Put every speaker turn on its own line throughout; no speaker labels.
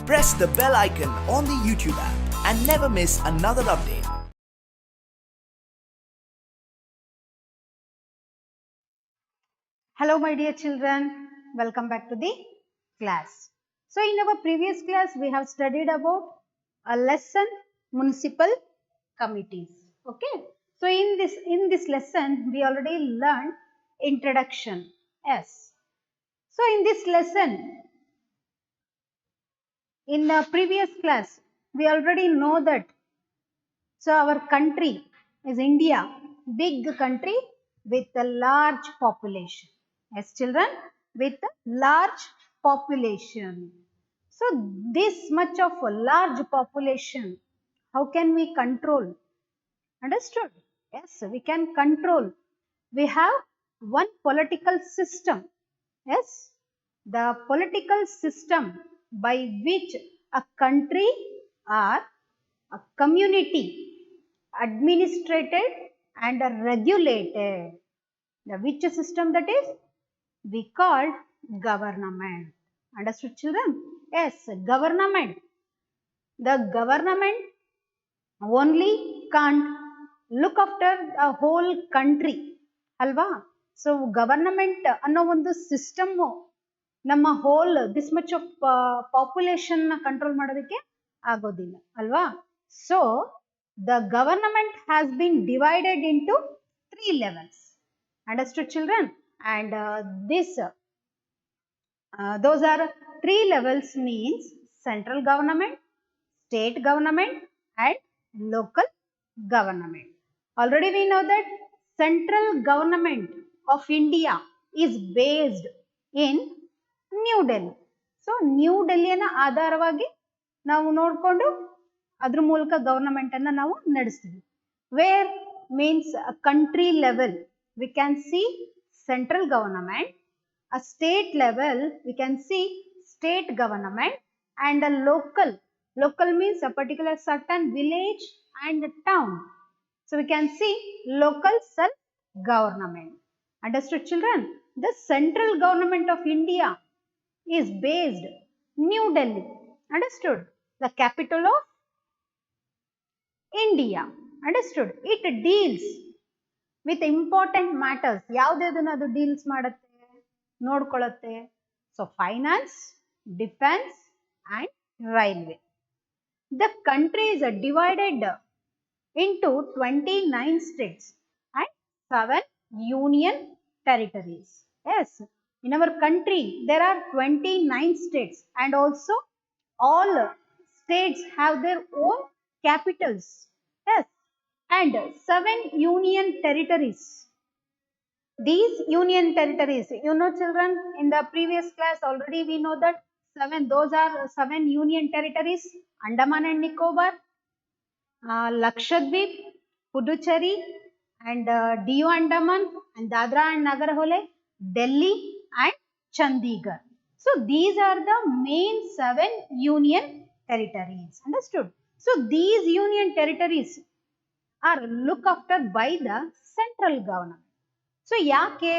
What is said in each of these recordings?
press the bell icon on the YouTube app and never miss another update.
Hello my dear children, welcome back to the class. So in our previous class we have studied about a lesson municipal committees. Okay, so in this lesson we already learned introduction. Yes, so in this lesson, in the previous class we already know that, so our country is India, big country with a large population. Yes, children, with a large population. So this much of a large population, how can we control? Understood? Yes, we can control. We have one political system. Yes, the political system by which a country or a community administrated and regulated. The which system that is? We called government. Understood, children? Yes, government. The government only can't look after a whole country. Alva? So government ಅನ್ನೋ ಒಂದು system ನಮ್ಮ whole this much of population control ಮಾಡೋದಕ್ಕೆ ಆಗೋದಿಲ್ಲ ಅಲ್ವಾ. So the government has been divided into 3 levels. Understood, children? And those are 3 levels, means central government, state government and local government. Already we know that central government of India is based in New Delhi. So New Delhi ನ ಆಧಾರವಾಗಿ ನಾವು ನೋಡಿಕೊಂಡು ಅದ್ರ ಮೂಲಕ government ಅನ್ನ ನಾವು ನಡೆಸ್ತೀವಿ. Where means a country level we can see central government, a state level we can see state government, and a local means a particular certain village and town. So we can see local self government. Understood, children? The central government of India is based New Delhi. Understood? The capital of India. Understood? It deals with important matters. ಯಾವುದನ್ನ ಅದು deals ಮಾಡುತ್ತೆ, ನೋಡ್ಕೊಳ್ಳುತ್ತೆ? So finance, defense and railway. The country is divided into 29 states and 7 union territories. Yes, in our country there are 29 states and also all states have their own capitals. Yes, and 7 union territories. These union territories, you know children, in the previous class already we know that those are 7 union territories: Andaman and Nicobar, Lakshadweep, Puducherry and Diu Andaman and Dadra and Nagar Haveli, Delhi and Chandigarh. So these are the main 7 union territories. Understood? So these union territories are looked after by the central government. So yake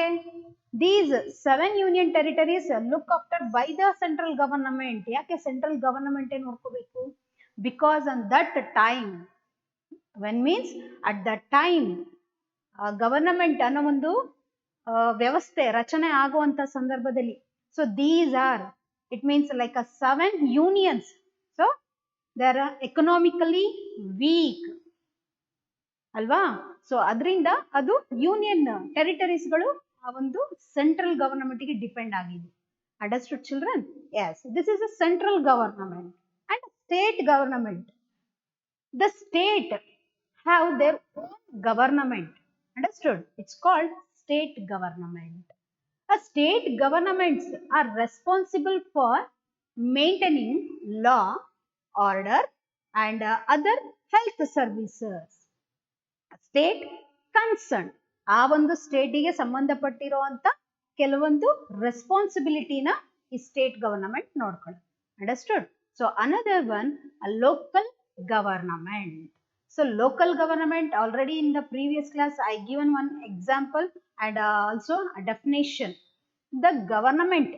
these 7 union territories looked after by the central government? Yake central government ನೋಡ್ಕೋಬೇಕು? Because on that time, when means at that time government ಅನ್ನೋ ಒಂದು ವ್ಯವಸ್ಥೆ ರಚನೆ ಆಗುವಂತ ಸಂದರ್ಭದಲ್ಲಿ, so these are, it means like a 7 unions. So they are economically weak ಅಲ್ವಾ. So ಅದರಿಂದ ಅದು ಯೂನಿಯನ್ ಟೆರಿಟರೀಸ್ಗಳು ಆ ಒಂದು ಸೆಂಟ್ರಲ್ ಗವರ್ನಮೆಂಟ್ ಗೆ ಡಿಪೆಂಡ್ ಆಗಿದೆ. Understood children? Yes, this is a central government and state government. The state have their own government. Understood? It's called state government. A state governments are responsible for maintaining law, order and other health services. State concerned, ಆ ಒಂದು ಸ್ಟೇಟಿಗೆ ಸಂಬಂಧಪಟ್ಟಿರುವಂತ ಕೆಲವೊಂದು ರೆಸ್ಪಾನ್ಸಿಬಿಲಿಟಿನ ಈ state government ನೋಡ್ಕೊಳ್ಳುತ್ತೆ. Understood? So another one, a local government. So local government, already in the previous class I given one example and also a definition. The government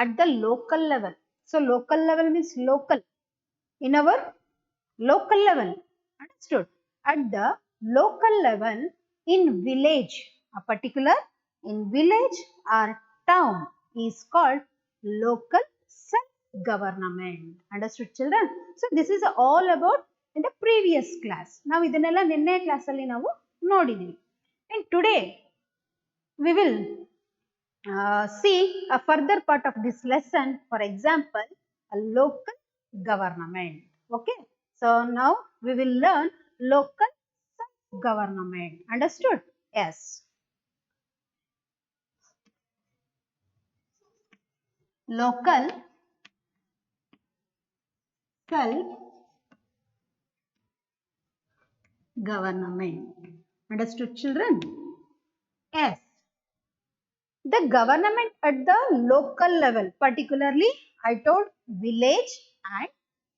at the local level. So local level means local. in our local level. Understood? At the local level, in village, a particular in village or town is called local self-government. Understood, children? So this is all about in the previous class. Now ಇದನ್ನೆಲ್ಲ ನಿನ್ನೆ class ಅಲ್ಲಿ ನಾವು ನೋಡಿದ್ವಿ. And today we will see a further part of this lesson. For example, a local government. Okay, so now we will learn local self-government. Understood? Yes. Local self-government. Understood, children? Yes. The government at the local level, particularly I told village and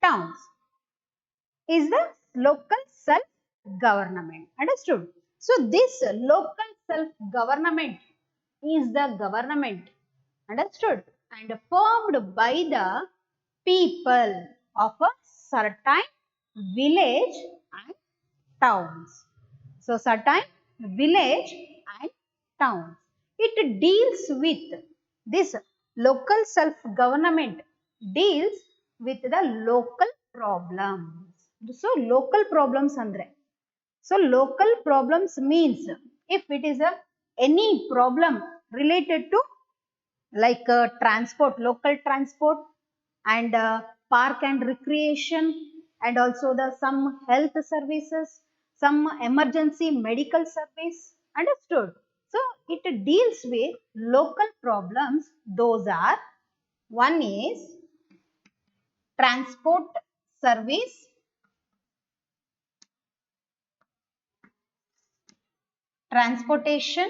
towns, is the local self-government. Understood? So this local self-government is the government, understood, and formed by the people of a certain village and towns. So certain village and towns. It deals with this local self-government deals with the local problems. So local problems andre. So local problems means if it is a any problem related to like transport, local transport, and park and recreation, and also the some health services, some emergency medical service. Understood? So it deals with local problems. Those are, one is transport service, transportation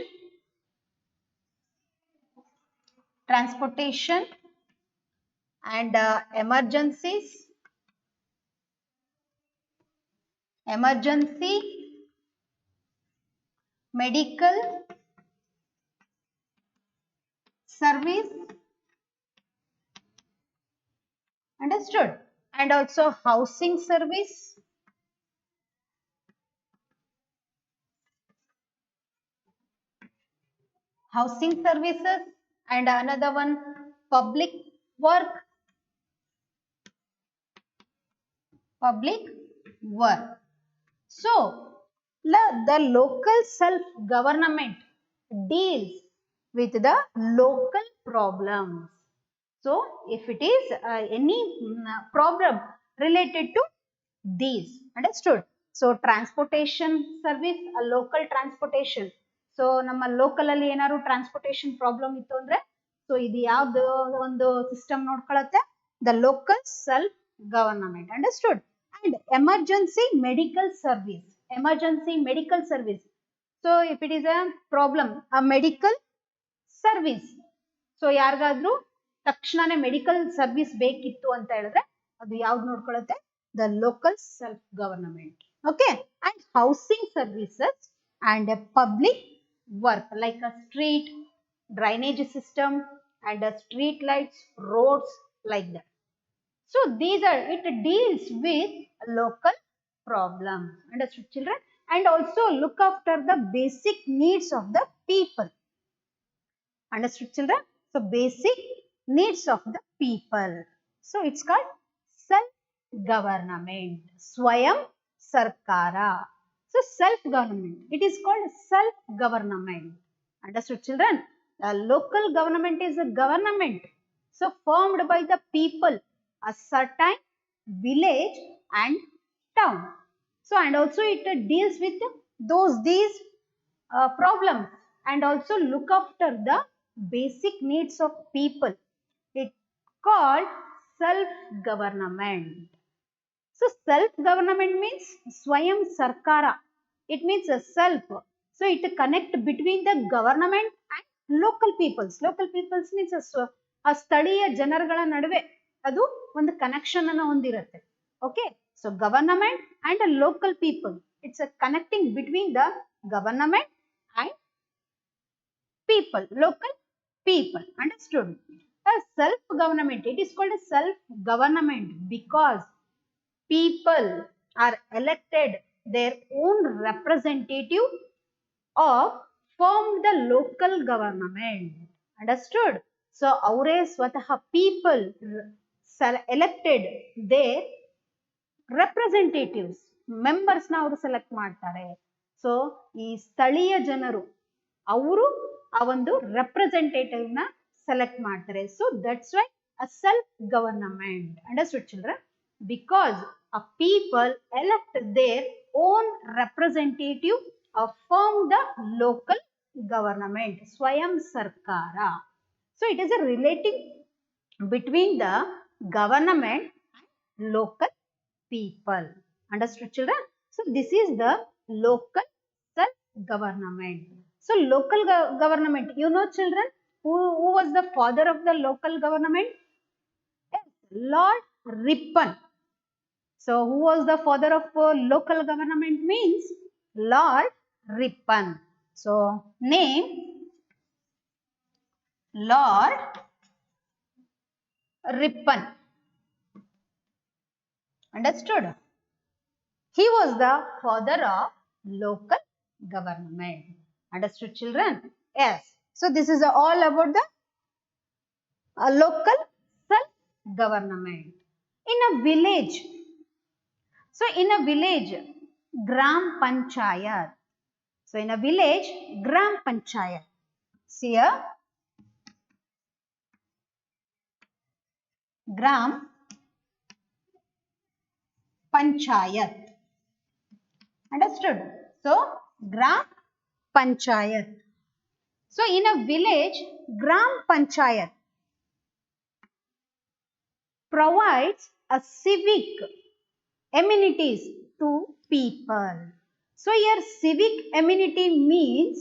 and emergency medical service. Understood? And also housing service, services, and another one public work. So the local self-government deals with the local problems. So if it is any problem related to these. Understood? So transportation service, a local transportation. So ನಮ್ಮ local ಅಲ್ಲಿ ಏನಾದ್ರು transportation problem ಇತ್ತು ಅಂದ್ರೆ so ಇದು ಯಾವ್ದು ಒಂದು system ನೋಡ್ಕೊಳ್ಳುತ್ತೆ, the local self government. Understood? And emergency medical service. So if it is a problem, a medical service, so ಯಾರಿಗಾದ್ರೂ ತಕ್ಷಣನೇ ಮೆಡಿಕಲ್ ಸರ್ವಿಸ್ ಬೇಕಿತ್ತು ಅಂತ ಹೇಳಿದ್ರೆ ಅದು ಯಾವ್ದು ನೋಡ್ಕೊಳ್ಳುತ್ತೆ, the local self government. Okay. And housing services and a public work like a street drainage system and a street lights, roads, like that. So these are, it deals with local problems. Understood, children? And also look after the basic needs of the people. Understood, children? So basic needs of the people. So it's called self-government, Swayam Sarkara. So self-government, it is called self-government. Understood, children? The local government is a government, so formed by the people, a certain village and town. So and also it deals with these problems and also look after the basic needs of people. It called self-government. So self-government means Swayam Sarkara. It means a self. So it connect between the government and local peoples. Local peoples means a ಸ್ಥಳೀಯ ಜನರುಗಳ ನಡುವೆ ಅದು ಒಂದು connection ಅನ್ನು ಹೊಂದಿರುತ್ತೆ. Okay. So government and local people, it's a connecting between the government and people, local people. Understood? A self-government, it is called a self-government because people are elected their own representative of form the local government. Understood? So ಅವರೇ ಸ್ವತಃ people elected their representatives, members ನ ಅವರು select ಮಾಡ್ತಾರೆ. So ಈ ಸ್ಥಳೀಯ ಜನರು ಅವರು ಆ ಒಂದು representative ನ ಸೆಲೆಕ್ಟ್ ಮಾಡ್ತಾರೆ. So that's why a self government. Understood children? Because a people elect their own representative or form the local government, swayam sarkara. So it is a relating between the government and local people. Understood children? So this is the local self government. So local government, you know children, who was the father of the local government? Lord Ripon. So who was the father of local government means Lord Ripon. So name Lord Ripon. Understood? He was the father of local government. Understood children? Yes. So this is all about the local self-government. In a village, so in a village, Gram Panchayat. So in a village, Gram Panchayat. See here, Gram Panchayat. Understood? So Gram Panchayat. So in a village, Gram Panchayat provides a civic amenities to people. So here civic amenity means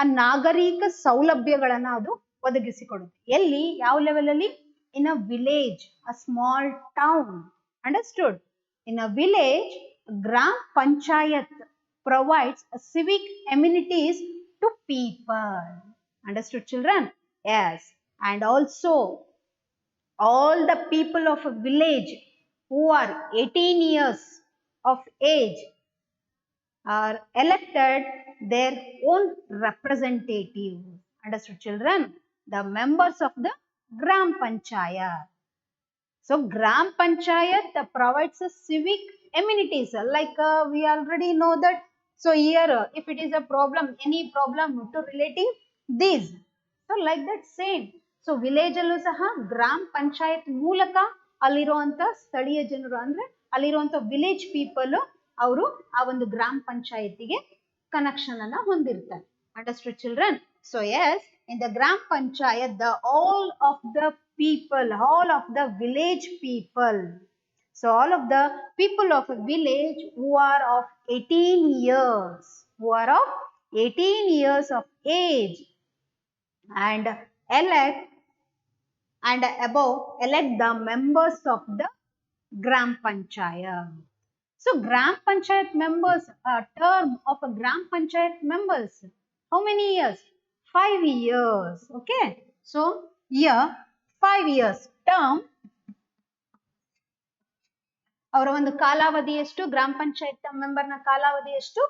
a ನಾಗರಿಕ ಸೌಲಭ್ಯಗಳನ್ನು ಅದು ಒದಗಿಸಿಕೊಡುತ್ತೆ. ಎಲ್ಲಿ, ಯಾವ level ಅಲ್ಲಿ? In a village, a small town. Understood? In a village, Gram Panchayat provides a civic amenities to people. Understood children? Yes. And also all the people of a village who are 18 years of age are elected their own representative. Understood children? The members of the Gram Panchayat. So Gram Panchayat provides a civic amenities like we already know that. So here if it is a problem, any problem to relating these, so like that same. So village ಅಲ್ಲೂ ಸಹ ಗ್ರಾಮ ಪಂಚಾಯತ್ ಮೂಲಕ ಅಲ್ಲಿರುವಂತ ಸ್ಥಳೀಯ ಜನರು ಅಂದ್ರೆ ಅಲ್ಲಿರುವಂತ village people ಅವರು ಆ ಒಂದು ಗ್ರಾಮ ಪಂಚಾಯತಿಗೆ ಕನೆಕ್ಷನ್ ಅನ್ನ ಹೊಂದಿರ್ತಾರೆ. Understood children? So yes, in the gram panchayat the all of the people, all of the village people, so all of the people of a village who are of 18 years, who are of 18 years of age and elect and above, elect the members of the Gram Panchayat. So Gram Panchayat members, term of a Gram Panchayat members, how many years? 5 years. Okay. So here 5 years term. ಅವರ ಒಂದು ಕಾಲಾವಧಿ ಎಷ್ಟು? ಗ್ರಾಮ ಪಂಚಾಯತ್ ಮೆಂಬರ್ನ ಕಾಲಾವಧಿ ಎಷ್ಟು?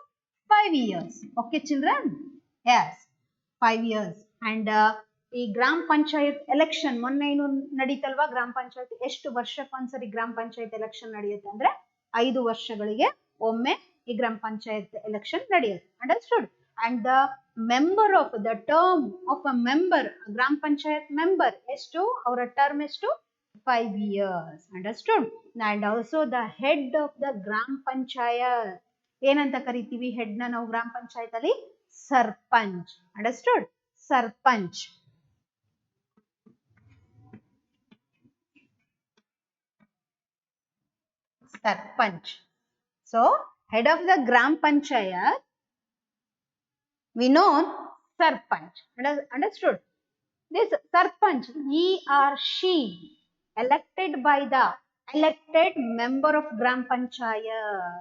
5 years. Okay children? Yes, 5 years. And ಈ ಗ್ರಾಮ panchayat election ಮೊನ್ನೆ ಏನು ನಡೀತಲ್ವಾ ಗ್ರಾಮ ಪಂಚಾಯತ್, ಎಷ್ಟು ವರ್ಷಕ್ಕೊಂದ್ಸರಿ ಗ್ರಾಮ ಪಂಚಾಯತ್ ಎಲೆಕ್ಷನ್ ನಡೆಯುತ್ತೆ ಅಂದ್ರೆ 5 ವರ್ಷಗಳಿಗೆ ಒಮ್ಮೆ ಈ ಗ್ರಾಮ ಪಂಚಾಯತ್ ಎಲೆಕ್ಷನ್ ನಡೆಯುತ್ತೆ. Understood? And the member of the term of a member, ಗ್ರಾಮ ಪಂಚಾಯತ್ ಮೆಂಬರ್ ಎಷ್ಟು? ಅವರ ಟರ್ಮ್ ಎಷ್ಟು? 5 years. Understood? And also the head of the Gram Panchayat, ಏನಂತ ಕರಿತೀವಿ ಹೆಡ್ ನ ನಾವು ಗ್ರಾಮ ಪಂಚಾಯತ್ ಅಲ್ಲಿ? Sarpanch. Understood? Sarpanch. Sarpanch. So head of the Gram Panchayat we know sarpanch. Understood? This sarpanch, he or she elected by the elected member of Gram Panchayat.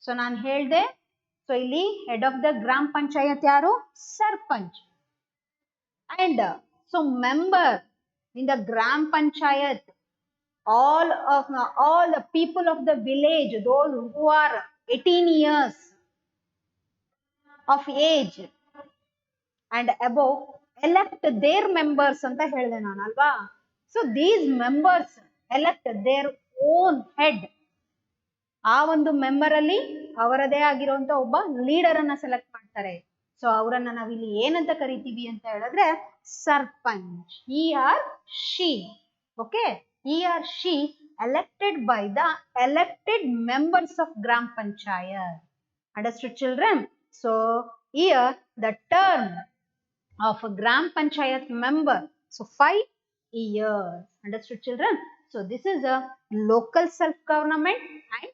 So ನಾನು ಹೇಳ್ದೆ, so ಇಲ್ಲಿ head of the gram panchayat ಯಾರು? Sarpanch. And so member in the gram panchayat all the people of the village, those who are 18 years of age and above, elect their members ಅಂತ ಹೇಳಿದೆ ನಾನು ಅಲ್ವಾ. So these members elect their own head. ಆ ಒಂದು member ಅಲ್ಲಿ ಅವರದೇ ಆಗಿರುವಂತ ಒಬ್ಬ ಲೀಡರ್ ಅನ್ನ ಸೆಲೆಕ್ಟ್ ಮಾಡ್ತಾರೆ. ಸೊ ಅವರನ್ನ ನಾವಿಲ್ಲಿ ಏನಂತ ಕರಿತೀವಿ ಅಂತ ಹೇಳಿದ್ರೆ sarpanch. he or she, okay, he or she elected by the elected members of gram panchayat. Understood children? So here the term of a gram panchayat member, so 5 years. Understood children? So this is a local self government and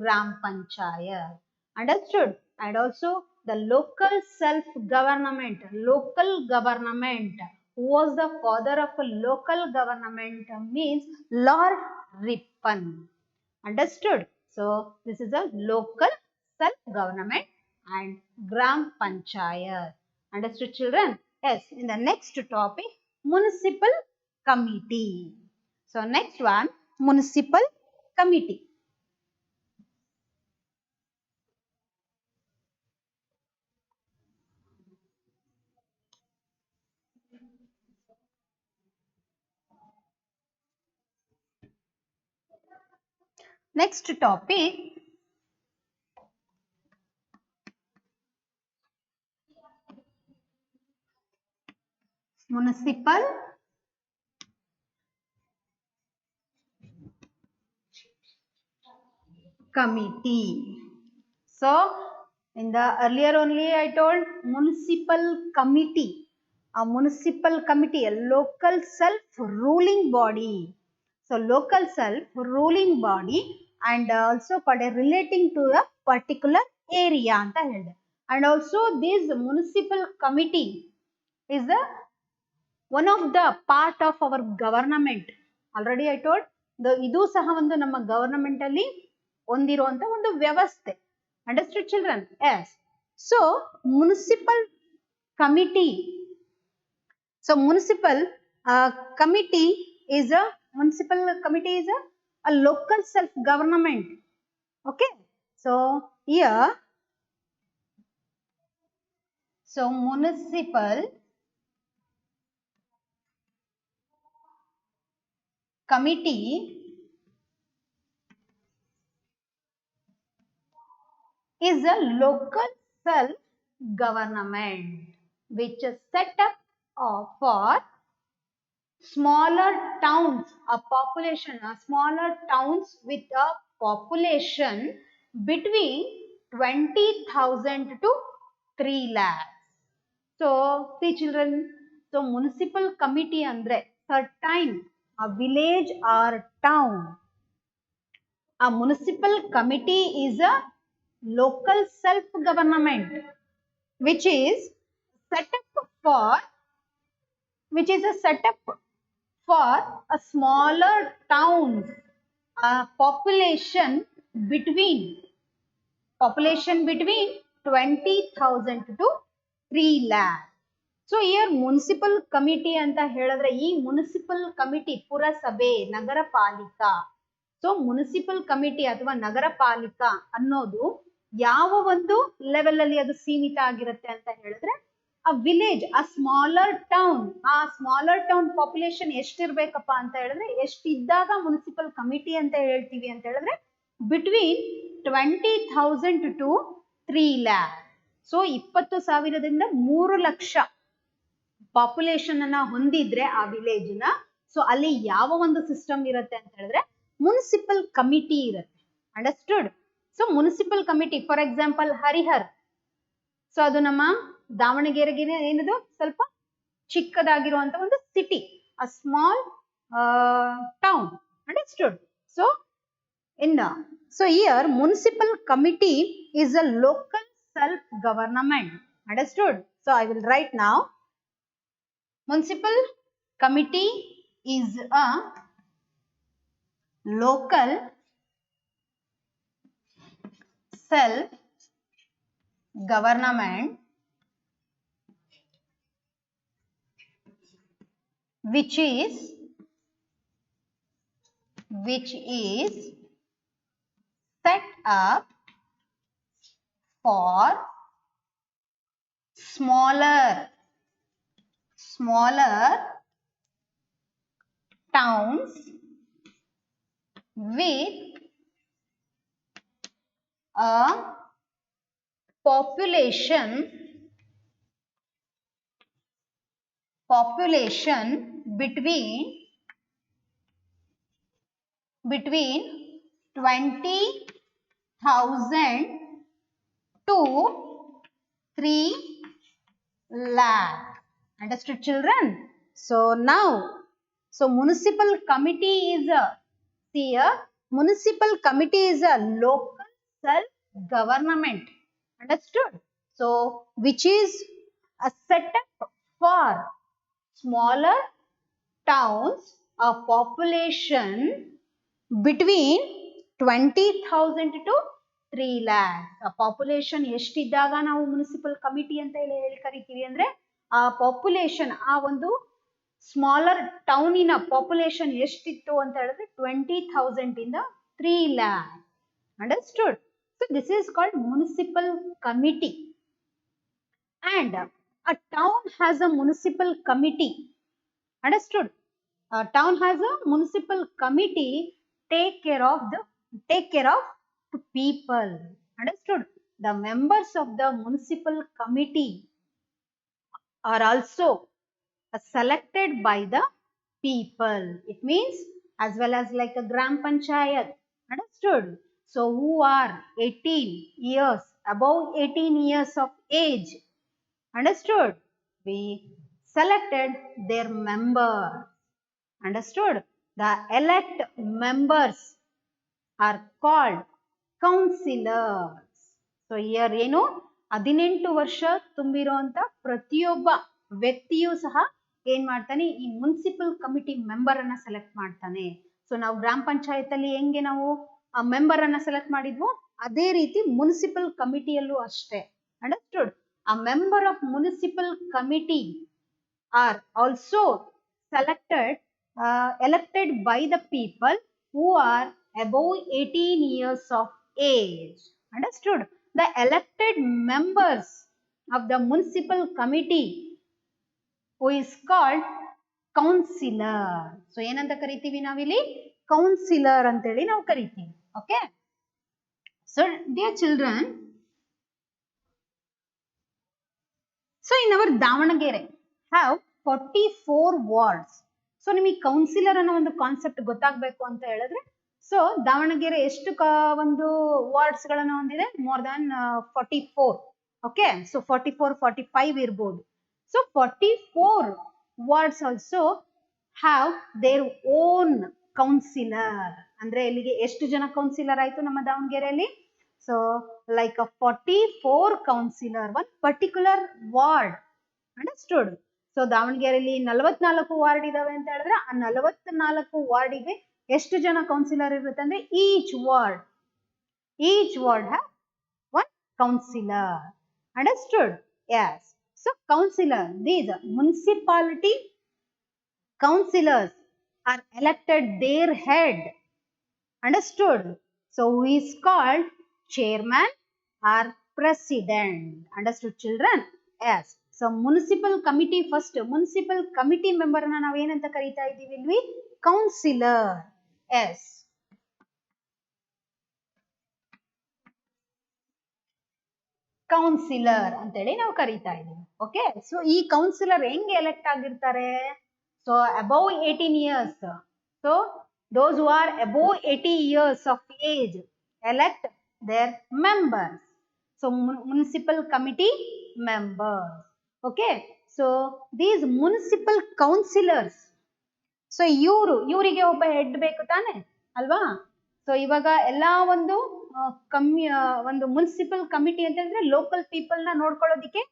gram panchayat. Understood? And also the local self government, who was the father of a local government means Lord Ripon. Understood? So this is a local self government and gram panchayat. Understood children? Yes, in the next topic, municipal committee. So next one, municipal committee. Next topic, municipal committee. So in the earlier only I told municipal committee. A municipal committee, a local self-ruling body. So local self-ruling body and also relating to a particular area anta helde. And also this municipal committee is the one of the part of our government. Already I told the idu saha ಒಂದು ನಮ್ಮ government ಅಲ್ಲಿ ಹೊಂದಿರುವಂತ ಒಂದು ವ್ಯವಸ್ಥೆ. Understood children? Yes. So municipal committee. So municipal committee is a local self government. Okay. So here, so municipal committee is a local self government which is set up for smaller towns, smaller towns with a population between 20,000 to 3 lakhs. So see children, so municipal committee andre certain a village or town. A municipal committee is a local self government which is set up for a smaller towns, population between 20,000 to 3 lakhs. So here municipal committee ಅಂತ ಹೇಳಿದ್ರೆ ಈ municipal committee ಪುರಸಭೆ ನಗರ Palika. So municipal committee ಅಥವಾ ನಗರ ಪಾಲಿಕಾ ಅನ್ನೋದು ಯಾವ ಒಂದು level ಅಲ್ಲಿ ಅದು ಸೀಮಿತ ಆಗಿರುತ್ತೆ ಅಂತ ಹೇಳಿದ್ರೆ a village, a smaller town, ಆ smaller town population ಎಷ್ಟಿರ್ಬೇಕಪ್ಪ ಅಂತ ಹೇಳಿದ್ರೆ ಎಷ್ಟಿದ್ದಾಗ ಮುನಿಸಿಪಲ್ ಕಮಿಟಿ ಅಂತ ಹೇಳ್ತೀವಿ ಅಂತ ಹೇಳಿದ್ರೆ between 20,000 to 3 lakh. ಸೊ 20,000ದಿಂದ 3 ಲಕ್ಷ ಪಾಪ್ಯುಲೇಷನ್ ಅನ್ನ ಹೊಂದಿದ್ರೆ ಆ ವಿಲೇಜ್ ನ, ಸೊ ಅಲ್ಲಿ ಯಾವ ಒಂದು ಸಿಸ್ಟಮ್ ಇರುತ್ತೆ ಅಂತ ಹೇಳಿದ್ರೆ ಮುನಿಸಿಪಲ್ ಕಮಿಟಿ ಇರುತ್ತೆ. Understood? So municipal committee for example Harihar, so ಅದು ನಮ್ಮ ದಾವಣಗೆರೆಗೆ ಏನದು ಸ್ವಲ್ಪ ಚಿಕ್ಕದಾಗಿರುವಂತ ಒಂದು city, a small town. Understood? So so here municipal committee is a local self government. Understood? So I will write now, municipal committee is a local self government which is which is set up for smaller towns with a population between 20,000 to 3 lakh. Understood, children? So now, municipal committee is municipal committee is a local self-government. Understood? So which is a setup for smaller towns, a population between 20,000 to 3 lakh. ಆ population ಎಷ್ಟಿದ್ದಾಗ ನಾವು municipal committee ಅಂತ ಹೇಳಿ ಕರಿತೀವಿ ಅಂದ್ರೆ ಆ population ಆ ಒಂದು smaller ಟೌನಿನ population ಎಷ್ಟಿತ್ತು ಅಂತ ಹೇಳಿದ್ರೆ 20,000 ಇಂದ 3 lakh. Understood? So this is called municipal committee. And a town has a municipal committee. Understood? A town has a municipal committee take care of the people. Understood? The members of the municipal committee are also selected by the people. It means as well as like a gram panchayat. Understood? So who are 18 years, above 18 years of age. Understood? We selected their members. Understood? The elect members are called councillors. So here ಏನು 18 ವರ್ಷ ತುಂಬಿರುವಂತ ಪ್ರತಿಯೊಬ್ಬ ವ್ಯಕ್ತಿಯೂ ಸಹ ಏನ್ ಮಾಡ್ತಾನೆ ಈ municipal committee member ಅನ್ನ select ಮಾಡ್ತಾನೆ. ಸೊ ನಾವು ಗ್ರಾಮ ಪಂಚಾಯತ್ ಅಲ್ಲಿ ಹೆಂಗೆ ನಾವು ಆ ಮೆಂಬರ್ ಅನ್ನ ಸೆಲೆಕ್ಟ್ ಮಾಡಿದ್ವೋ ಅದೇ ರೀತಿ ಮುನ್ಸಿಪಲ್ ಕಮಿಟಿಯಲ್ಲೂ ಅಷ್ಟೇ. Understood? A member of municipal committee are also elected by the people who are above 18 years of age. Understood? The elected members of the municipal committee who is called councillor. So ಏನಂತ ಕರಿತೀವಿ ನಾವಿಲ್ಲಿ? Councillor ಅಂತೇಳಿ ನಾವು ಕರಿತೀವಿ. Okay? So dear children, so in our Davanagere have 44 wards. So ನಿಮಗೆ counsellor ಅನ್ನೋ ಒಂದು concept ಗೊತ್ತಾಗಬೇಕು ಅಂತ ಹೇಳಿದ್ರೆ ಸೊ ದಾವಣಗೆರೆ ಎಷ್ಟು ಒಂದು ವಾರ್ಡ್ಸ್ ಗಳನ್ನು ಹೊಂದಿದೆ? More than 44. ಓಕೆ, ಸೊ 44 45 ಇರಬಹುದು. So 44 wards also have their own councillor. ಅಂದ್ರೆ ಇಲ್ಲಿಗೆ ಎಷ್ಟು ಜನ ಕೌನ್ಸಿಲರ್ ಆಯ್ತು ನಮ್ಮ ದಾವಣಗೆರೆಯಲ್ಲಿ? So like a 44 councillor, one particular ward. Understood? So ದಾವಣಗೆರೆಯಲ್ಲಿ 44 ವಾರ್ಡ್ ಇದಾವೆ ಅಂತ ಹೇಳಿದ್ರೆ ಆ 44 ವಾರ್ಡಿಗೆ ಎಷ್ಟು ಜನ ಕೌನ್ಸಿಲರ್ ಇರುತ್ತೆ ಅಂದ್ರೆ each ward have one councillor. Understood? Yes. So councillor, these municipality councillors are elected their head. Understood? So who is called chairman or president. Understood, children? Yes. So municipal committee, first municipal committee member na ನಾವು ಏನಂತ ಕರೀತಾ ಇದ್ದೀವಿ ಇಲ್ಲಿ? Councillor. Yes. Councillor ಅಂತೇಳಿ ನಾವು ಕರೀತಾ ಇದ್ದೀವಿ. Okay, so ಈ ಕೌನ್ಸಿಲರ್ ಹೆಂಗೆ ಎಲೆಕ್ಟ್ ಆಗಿರ್ತಾರೆ? So above 18 years. So those who are above 80 years of age elect their members. So municipal committee members. Okay, so these municipal councillors, so ಇವರಿಗೆ ಒಬ್ಬ head ಬೇಕು ತಾನೆ ಅಲ್ವಾ? ಸೊ ಇವಾಗ ಎಲ್ಲಾ ಒಂದು ಒಂದು ಮುನ್ಸಿಪಲ್ ಕಮಿಟಿ ಅಂತಂದ್ರೆ ಲೋಕಲ್ ಪೀಪಲ್ ನ ನೋಡ್ಕೊಳ್ಳೋದಿಕ್ಕೆ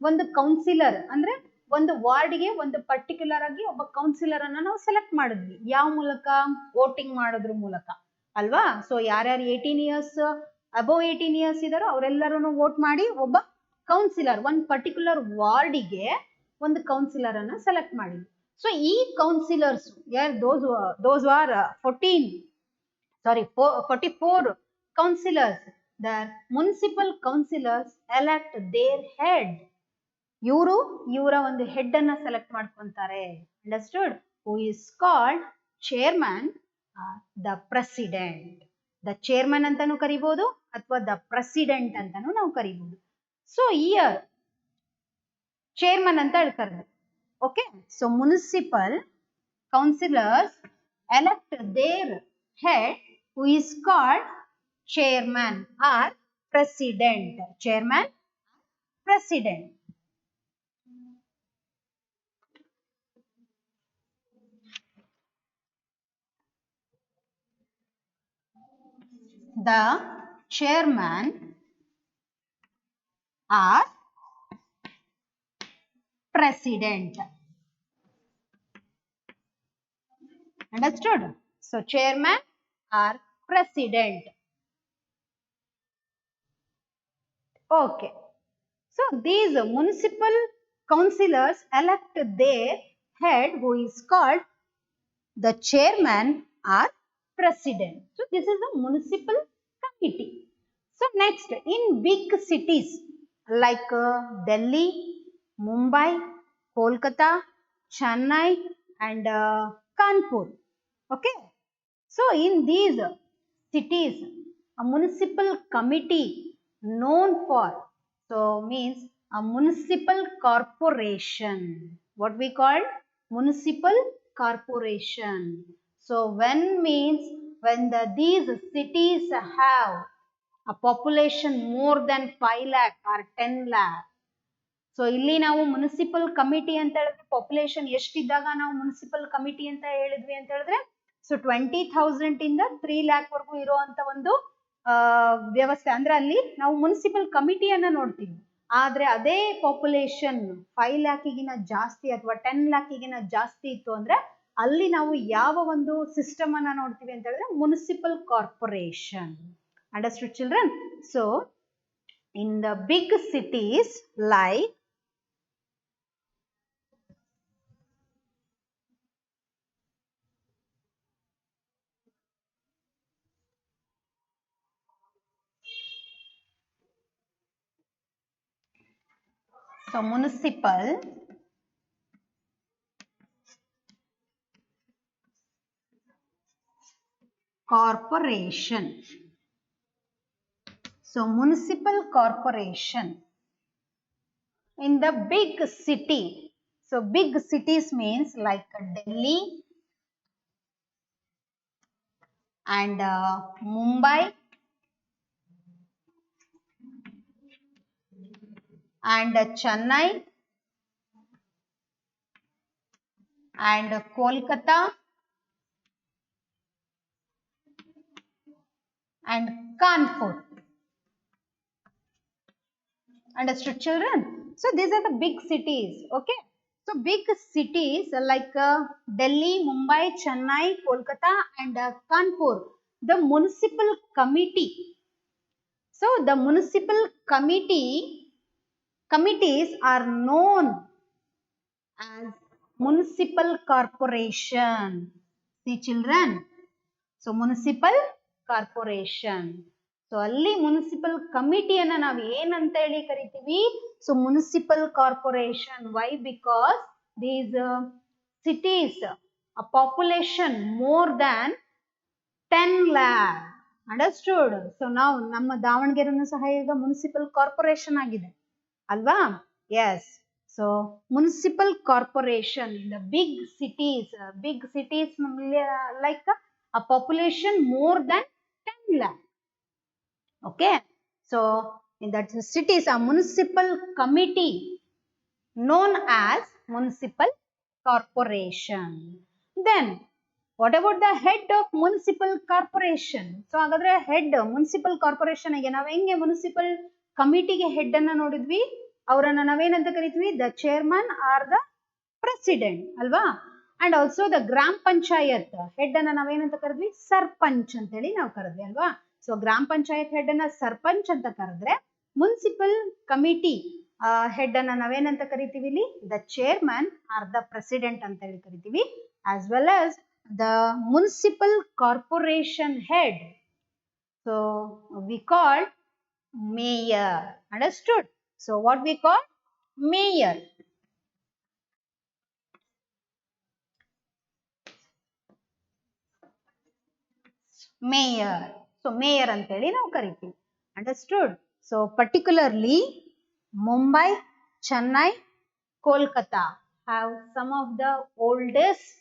ಒಂದು ಕೌನ್ಸಿಲರ್ ಅಂದ್ರೆ ಒಂದು ವಾರ್ಡ್ಗೆ ಒಂದು ಪರ್ಟಿಕ್ಯುಲರ್ ಆಗಿ ಒಬ್ಬ ಕೌನ್ಸಿಲರ್ ಅನ್ನ ನಾವು ಸೆಲೆಕ್ಟ್ ಮಾಡಿದ್ವಿ. ಯಾವ ಮೂಲಕ? ವೋಟಿಂಗ್ ಮಾಡೋದ್ರ ಮೂಲಕ ಅಲ್ವಾ? ಸೊ ಯಾರ್ಯಾರು 18 ಇಯರ್ಸ್ ಅಬೌವ್ 18 ಇಯರ್ಸ್ ಇದಾರೋ ಅವರೆಲ್ಲರೂ ವೋಟ್ ಮಾಡಿ ಒಬ್ಬ ಕೌನ್ಸಿಲರ್ ಒಂದು ಪರ್ಟಿಕ್ಯುಲರ್ ವಾರ್ಡಿಗೆ ಒಂದು ಕೌನ್ಸಿಲರ್ ಅನ್ನ ಸೆಲೆಕ್ಟ್ ಮಾಡಿದ್ವಿ. ಸೊ ಈ ಕೌನ್ಸಿಲರ್ಸ್ ಯಾರು? Those are 14 44 councillors. The municipal councillors elect their head. ಇವರ ಒಂದು ಹೆಡ್ ಅನ್ನ ಸೆಲೆಕ್ಟ್ ಮಾಡ್ಕೊಂತಾರೆ. Understood? Who is called chairman, the president. The chairman ಅಂತಾನು ಕರಿಬಹುದು ಅಥವಾ ದ ಪ್ರೆಸಿಡೆಂಟ್ ಅಂತಾನು ನಾವು ಕರಿಬಹುದು. ಸೊ ಇಯರ್ ಚೇರ್ಮನ್ ಅಂತ ಹೇಳ್ತಾರೆ. Okay, so municipal councillors elect their head, who is called chairman or president. Chairman, president. The chairman or president. Understood? So chairman or president. Okay. So these municipal councillors elect their head, who is called the chairman or president. So this is the municipal committee. So next, in big cities like Delhi, Mumbai, Kolkata, Chennai and Kanpur. Okay. So in these cities, a municipal committee known for, so means a municipal corporation. What we call municipal corporation. So when means when these cities have a population more than 5 lakh or 10 lakh. So ಇಲ್ಲಿ ನಾವು municipal committee ಅಂತ ಹೇಳಿದ್ರೆ population ಎಷ್ಟಿದ್ದಾಗ ನಾವು municipal committee ಅಂತ ಹೇಳಿದ್ವಿ ಅಂತ ಹೇಳಿದ್ರೆ, so 20,000 ಇಂದ 3 lakh ವರೆಗೂ ಇರುವಂತ ಒಂದು ವ್ಯವಸ್ಥೆ, ಅಂದ್ರೆ ಅಲ್ಲಿ ನಾವು ಮುನ್ಸಿಪಲ್ ಕಮಿಟಿಯನ್ನ ನೋಡ್ತೀವಿ. ಆದ್ರೆ ಅದೇ ಪಾಪ್ಯುಲೇಷನ್ 5 lakh ಜಾಸ್ತಿ ಅಥವಾ 10 lakh ಜಾಸ್ತಿ ಇತ್ತು ಅಂದ್ರೆ ಅಲ್ಲಿ ನಾವು ಯಾವ ಒಂದು ಸಿಸ್ಟಮ್ ಅನ್ನ ನೋಡ್ತೀವಿ ಅಂತ ಹೇಳಿದ್ರೆ municipal corporation. Understood children? So in the big cities like so municipal corporation. So municipal corporation in the big city. So big cities means like Delhi and Mumbai and Chennai and Kolkata and Kanpur. Understood children? So these are the big cities. Okay, so big cities like Delhi, Mumbai, Chennai, Kolkata and Kanpur, the municipal committee. So the municipal committees are known as municipal corporation. See children? So municipal corporation. So ಅಲ್ಲಿ municipal ಕಮಿಟಿಯನ್ನ ನಾವು ಏನಂತ ಹೇಳಿ ಕರಿತೀವಿ? So municipal corporation. Why? Because these cities a population more than 10 lakh. Understood? So ನಾವು ನಮ್ಮ ದಾವಣಗೆರೆನೂ ಸಹ ಈಗ ಮುನ್ಸಿಪಲ್ ಕಾರ್ಪೊರೇಷನ್ ಆಗಿದೆ ಅಲ್ವಾ? Yes. So municipal corporation in the big cities like a population more than 10 lakh. Okay, so in that cities a municipal committee known as municipal corporation. Then what about the head of municipal corporation? So hagadre head municipal corporation ಗೆ ನಾವು ಹೆಂಗೆ municipal ಕಮಿಟಿಗೆ head ಅನ್ನ ನೋಡಿದ್ವಿ, ಅವರನ್ನ ನಾವೇನಂತ ಕರಿತೀವಿ? The chairman are the president ಅಲ್ವಾ? And also the gram panchayat head ಅನ್ನ ನಾವೇನಂತ ಕರೆದ್ವಿ? ಸರ್ಪಂಚ್ ಅಂತ ಹೇಳಿ ನಾವು ಕರೆದ್ವಿ ಅಲ್ವಾ? ಸೊ ಗ್ರಾಮ ಪಂಚಾಯತ್ ಹೆಡ್ ಅನ್ನ ಸರ್ಪಂಚ್ ಅಂತ ಕರೆದ್ರೆ, ಮುನ್ಸಿಪಲ್ ಕಮಿಟಿ ಹೆಡ್ ಅನ್ನ ನಾವೇನಂತ ಕರಿತೀವಿ ಇಲ್ಲಿ? The chairman are the president ಅಂತ ಹೇಳಿ ಕರಿತೀವಿ. As well as the municipal corporation head, so we call mayor. Understood? So what we call mayor. Mayor. So mayor ಅಂತೇಳಿ ನಾವು ಕರಿತೀವಿ. Understood? So particularly Mumbai, Chennai, Kolkata have some of the oldest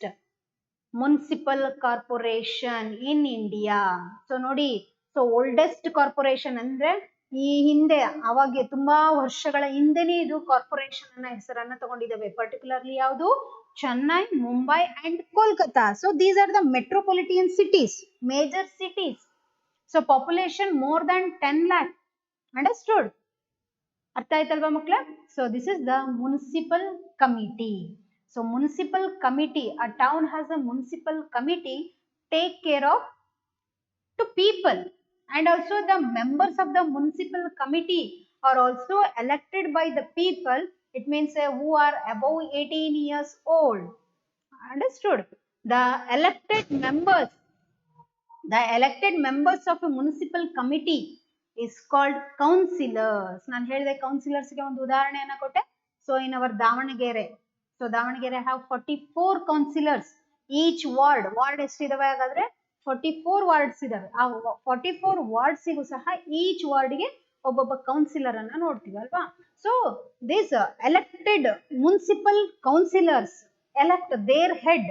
municipal corporation in India. So ನೋಡಿ, so oldest corporation ಅಂದ್ರೆ ಈ ಹಿಂದೆ ಅವಾಗ ತುಂಬಾ ವರ್ಷಗಳ ಹಿಂದೆನೇ ಇದು ಕಾರ್ಪೊರೇಷನ್ ಅನ್ನ ಹೆಸರನ್ನ ತಗೊಂಡಿದ್ದಾವೆ. ಪರ್ಟಿಕ್ಯುಲರ್ಲಿ ಯಾವುದು? Chennai, Mumbai and Kolkata. So these are the metropolitan cities, major cities. So population more than 10 lakh. Understood? ಅರ್ಥ ಆಯ್ತಲ್ವಾ ಮಕ್ಕಳ? So this is the municipal committee. So municipal committee, a town has a municipal committee, take care of to people, and also the members of the municipal committee are also elected by the people. It means who are above 18 years old. Understood? The elected members of a municipal committee is called councillors. ನಾನು ಹೇಳಿದೆ councillors ಗೆ ಒಂದು ಉದಾಹರಣೆಯನ್ನ ಕೊಟ್ಟೆ. So in our Davanagere, so Davanagere have 44 councillors. Each ward ಎಷ್ಟಿದಾವೆ ಹಾಗಾದ್ರೆ? 44 wards ಇದಾವೆ. ಆ 44 wardsಗೂ ಸಹ ಈಚ್ ವಾರ್ಡ್ಗೆ ಒಬ್ಬೊಬ್ಬ ಕೌನ್ಸಿಲರ್ ಅನ್ನ ನೋಡ್ತೀವಿ ಅಲ್ವಾ? So this elected municipal councillors elect there head.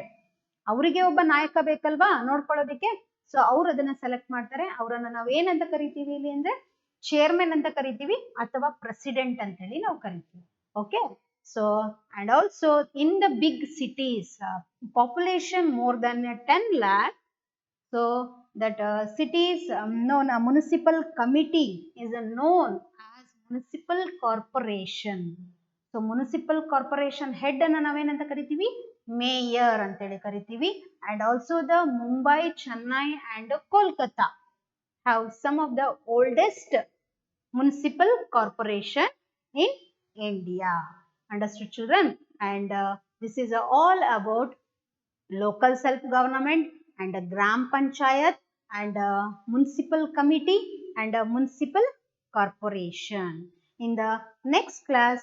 ಅವರಿಗೆ ಒಬ್ಬ ನಾಯಕ ಬೇಕಲ್ವಾ ನೋಡ್ಕೊಳ್ಳೋದಿಕ್ಕೆ. ಸೊ ಅವ್ರು ಅದನ್ನ ಸೆಲೆಕ್ಟ್ ಮಾಡ್ತಾರೆ. ಅವರನ್ನ ನಾವು ಏನಂತ ಕರಿತೀವಿ ಇಲ್ಲಿ ಅಂದ್ರೆ ಚೇರ್ಮನ್ ಅಂತ ಕರಿತೀವಿ ಅಥವಾ ಪ್ರೆಸಿಡೆಂಟ್ ಅಂತ ಹೇಳಿ ನಾವು ಕರಿತೀವಿ. Okay. So and also in the big cities, population more than 10 lakh, so that cities known a municipal committee is known as municipal corporation. So municipal corporation head ಅನ್ನ ನಾವೇನಂತ ಕರಿತೀವಿ? ಮೇಯರ್ ಅಂತ ಹೇಳಿ ಕರಿತೀವಿ. And also the Mumbai, Chennai and Kolkata have some of the oldest municipal corporation in India. Understood, children? And this is all about local self-government and a gram panchayat and a municipal committee and a municipal corporation. In the next class,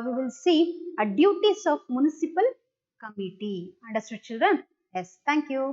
we will see duties of municipal committee. Understood, children? Yes, thank you.